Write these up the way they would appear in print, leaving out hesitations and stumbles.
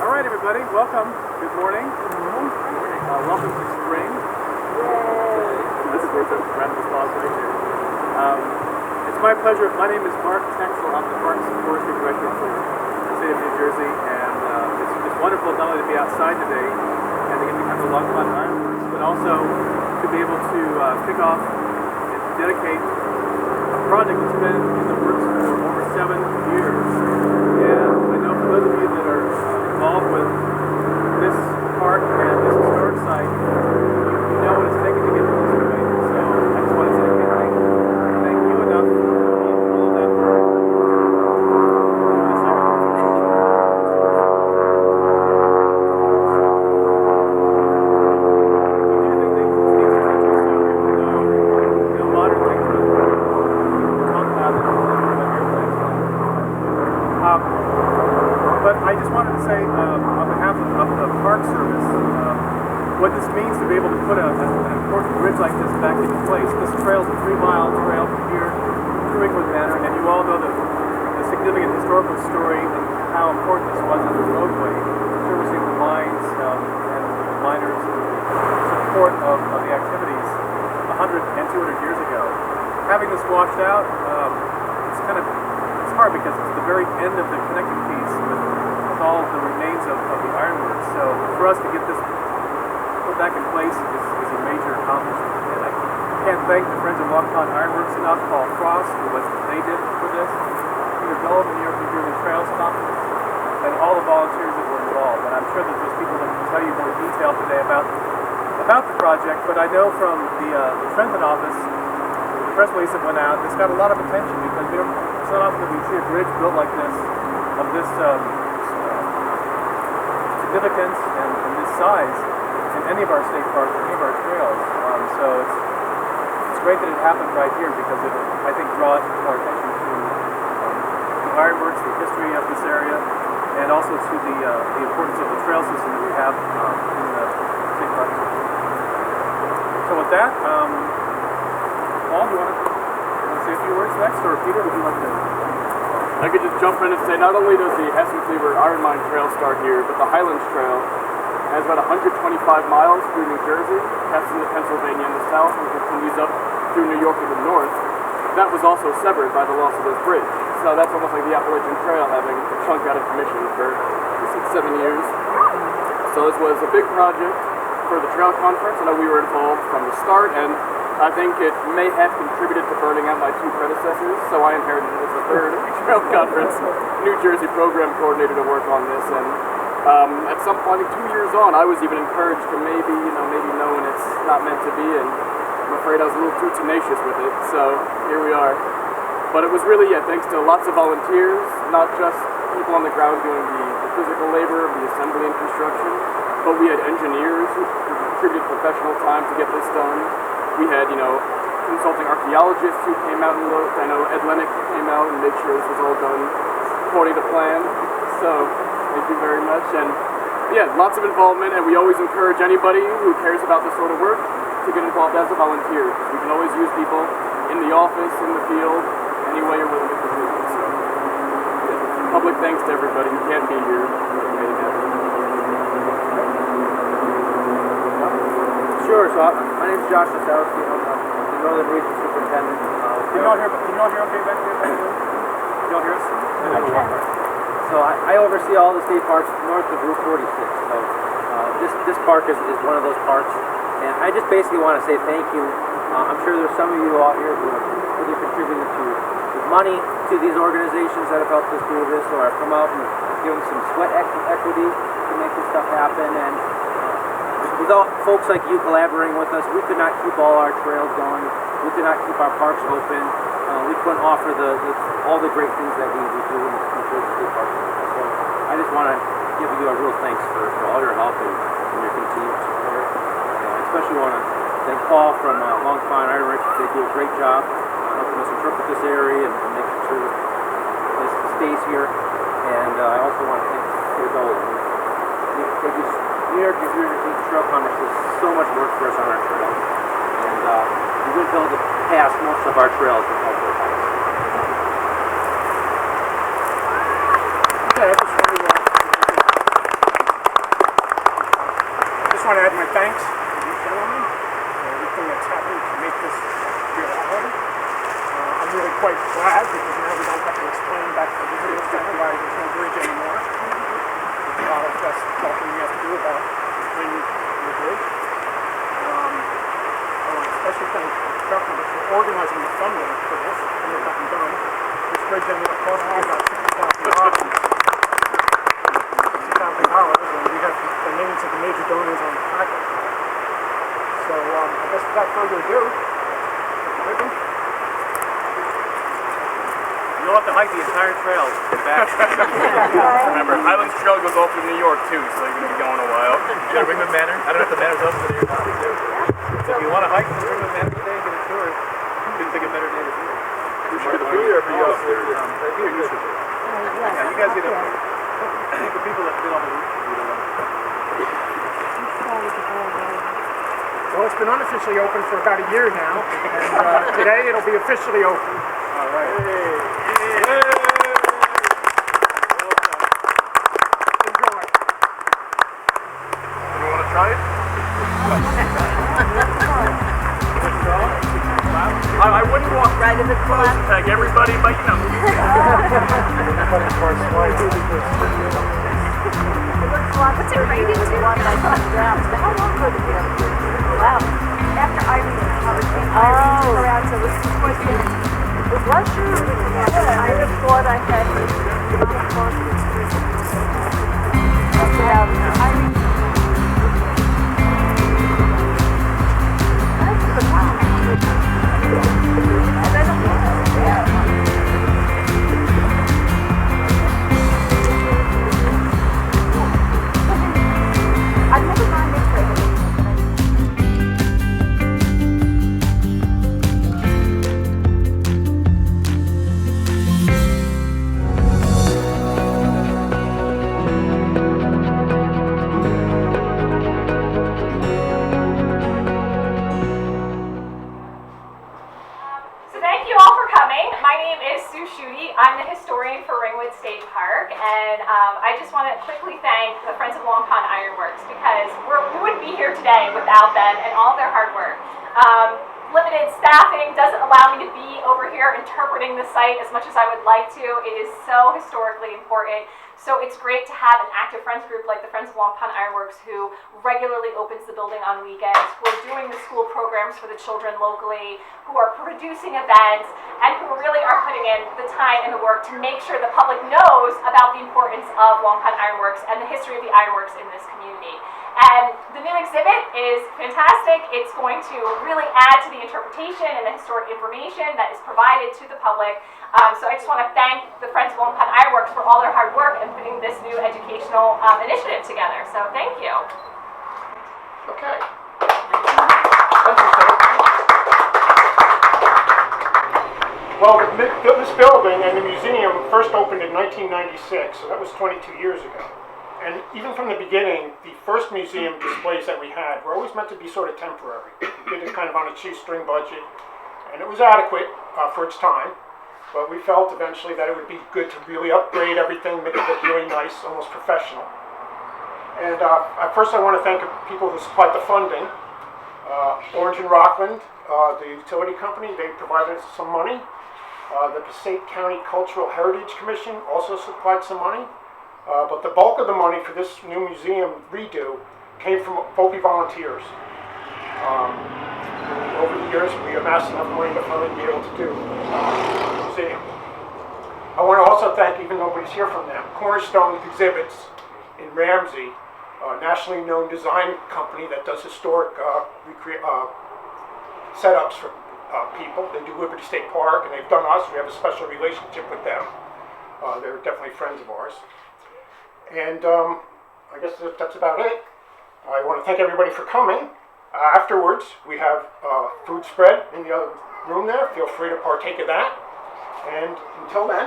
All right, everybody, welcome. Good morning. Welcome to spring. This is where the round of applause right here. It's my pleasure. My name is Mark Texel. I'm the Parks and Forestry Director for the state of New Jersey, and it's wonderful not only to be outside today and to get to have the long fun Ironworks, but also to be able to kick off and dedicate a project that's been in the works for over 7 years. And I know for those of you that are involved with this park and this historic site, you know what it's taken to get to this point. So I just want to say thank you enough for all of that work. But I just wanted to say, on behalf of the Park Service, what this means to be able to put an important bridge like this back into place. This trail is a 3-mile trail from here to Ringwood Manor, and you all know the significant historical story and how important this was as a roadway, servicing the mines and the miners and the support of the activities 100 and 200 years ago. Having this washed out, it's hard because it's the very end of the connecting piece with all of the remains of the Ironworks. So for us to get this put back in place is a major accomplishment. And I can't thank the Friends of Long Pond Ironworks enough, Paul Frost, for what they did for this, Peter Dole, the New Jersey Trails Conference, and all the volunteers that were involved. And I'm sure that there's people that can tell you more detail today about the project, but I know from the Trenton office, the press release that went out, it's got a lot of attention because it's not often that we see a bridge built like this, of this significance and this size in any of our state parks or any of our trails. So it's great that it happened right here because it, I think, draws more attention to the Ironworks, the history of this area, and also to the importance of the trail system that we have in the state parks. So with that, Paul, do you want to say a few words next, or Peter, would you like to? I could just jump in and say not only does the Hessen-Cleaver Iron Mine Trail start here, but the Highlands Trail has about 125 miles through New Jersey, Hessen to Pennsylvania in the south, and continues up through New York in the north. That was also severed by the loss of this bridge. So that's almost like the Appalachian Trail having a chunk out of commission for 7 years. So this was a big project for the Trail Conference. I know we were involved from the start, and I think it may have contributed to burning out my 2 predecessors, so I inherited it as the 3rd Trail Conference New Jersey program coordinator to work on this. And at some point, 2 years on, I was even encouraged to maybe know when it's not meant to be, and I'm afraid I was a little too tenacious with it, so here we are. But it was really, thanks to lots of volunteers, not just people on the ground doing the physical labor of the assembly and construction, but we had engineers who contributed professional time to get this done. We had, consulting archaeologists who came out and looked. I know Ed Lennox came out and made sure this was all done according to plan. So, thank you very much. And yeah, lots of involvement, and we always encourage anybody who cares about this sort of work to get involved as a volunteer. We can always use people in the office, in the field, any way you're willing to contribute. So, yeah, public thanks to everybody who can't be here. Sure, so my name is Josh Sosowski. I'm the Northern Region Superintendent. Can you all hear okay back there? Can you all hear us? So I oversee all the state parks north of Route 46. So this park is one of those parks. And I just basically want to say thank you. I'm sure there's some of you out here who have really contributed with money to these organizations that have helped us do this, or have come out and given some sweat equity to make this stuff happen. And without folks like you collaborating with us, we could not keep all our trails going. We could not keep our parks open. We couldn't offer all the great things that we do in the state park. So I just want to give you a real thanks for all your help and your continued support. And I especially want to thank Paul from Long Pond Ironworks. They do a great job helping us interpret this area and making sure that this stays here. And I also want to thank Peter Dole. New York Trail Conference does so much work for us on our trails, and we wouldn't be able to pass most of our trails without their help. Okay, I just wanted to want to add my thanks to these gentlemen for everything that's happened to make this a reality. I'm really quite glad because now we don't have to explain back to the visitors why there's no bridge anymore. There's a lot of less talking we have to do about explaining the bridge. I want to especially thank the government for organizing the funding for this and it got done. This bridge ended up costing about $60,000. And we have the names of the major donors on the packet. So I guess without further ado, ribbon. You'll have to hike the entire trail to get back. Remember, Highlands Trail goes all through New York too, so you're going to be going a while. You gotta bring the Manor. I don't know if the Manor's open today or not. If you want to hike, bring the Manor today and get a tour. Couldn't think of a better day to do it. We should be there for you. Yeah, you guys get up there. I think the people that did all the route should do the one. Well, it's been unofficially open for about a year now, and today it'll be officially open. All right. Enjoy. You want to try it? I wouldn't walk right in the close and tag everybody, but you know. What's it rated to? How long could it be? Wow. After Irene, around, so this is supposed to be. It was sure. I would have thought I had Irene. That's the problem. And I don't know. Yeah. I've never gone this way. I'm the historian for Ringwood State Park, and I just want to quickly thank the Friends of Long Pond Ironworks because we wouldn't be here today without them and all their hard work. Limited staffing doesn't allow me to be over here interpreting the site as much as I would like to. It is so historically important. So it's great to have an active friends group like the Friends of Long Pond Ironworks who regularly opens the building on weekends, who are doing the school programs for the children locally, who are producing events, and who really are putting in the time and the work to make sure the public knows about the importance of Long Pond Ironworks and the history of the ironworks in this community. And the new exhibit is fantastic. It's going to really add to the interpretation and the historic information that is provided to the public. So I just want to thank the Friends of Long Pond Ironworks for all their hard work in putting this new educational initiative together. So thank you. Okay. Well, this building and the museum first opened in 1996, so that was 22 years ago. And even from the beginning, the first museum displays that we had were always meant to be sort of temporary. We did it kind of on a shoestring budget, and it was adequate for its time, but we felt eventually that it would be good to really upgrade everything, make it look really nice, almost professional. And at first I want to thank the people who supplied the funding. Orange and Rockland, the utility company, they provided us some money. The Passaic County Cultural Heritage Commission also supplied some money. But the bulk of the money for this new museum redo came from Hopi volunteers. Over the years, we amassed enough money to finally be able to do the museum. I want to also thank, even nobody's here from them, Cornerstone Exhibits in Ramsey, a nationally known design company that does historic setups for people. They do Liberty State Park, and they've done us. We have a special relationship with them. They're definitely friends of ours. And I guess that's about it. I want to thank everybody for coming. Afterwards, we have food spread in the other room there. Feel free to partake of that. And until then,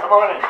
come on in.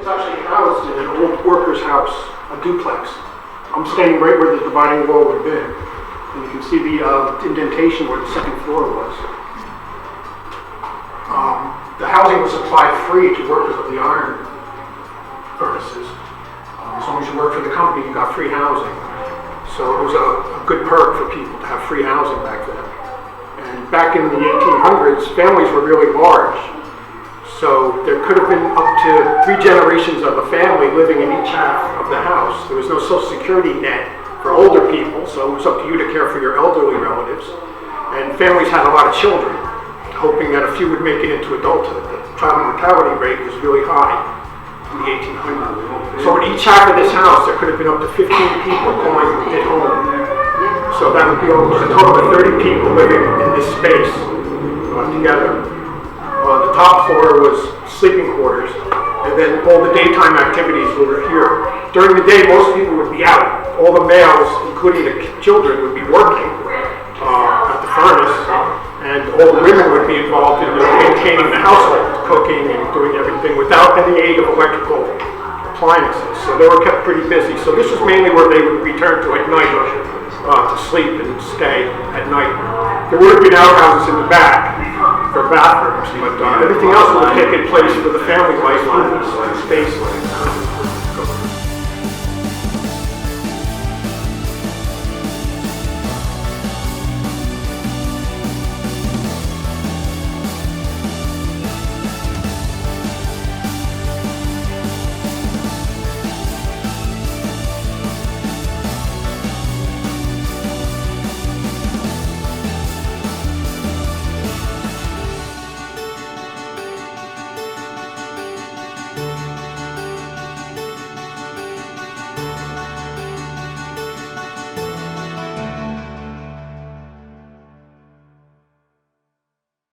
It's actually housed in an old worker's house, a duplex. I'm standing right where the dividing wall would have been. And you can see the indentation where the second floor was. The housing was supplied free to workers of the iron furnaces. As long as you worked for the company, you got free housing. So it was a good perk for people to have free housing back then. And back in the 1800s, families were really large. So there could have been up to 3 generations of a family living in each half of the house. There was no Social Security net for older people, so it was up to you to care for your elderly relatives. And families had a lot of children, hoping that a few would make it into adulthood. The child mortality rate was really high in the 1800s. So in each half of this house, there could have been up to 15 people going at home. So that would be almost a total of 30 people living in this space together. The top floor was sleeping quarters, and then all the daytime activities were here. During the day, most people would be out. All the males, including the children, would be working at the furnace, and all the women would be involved in maintaining the household, cooking and doing everything without any aid of electrical appliances. So they were kept pretty busy. So this was mainly where they would return to at night to sleep and stay at night. There would have been outhouses in the back for bathrooms, but everything else would have taken place for the family life on this space.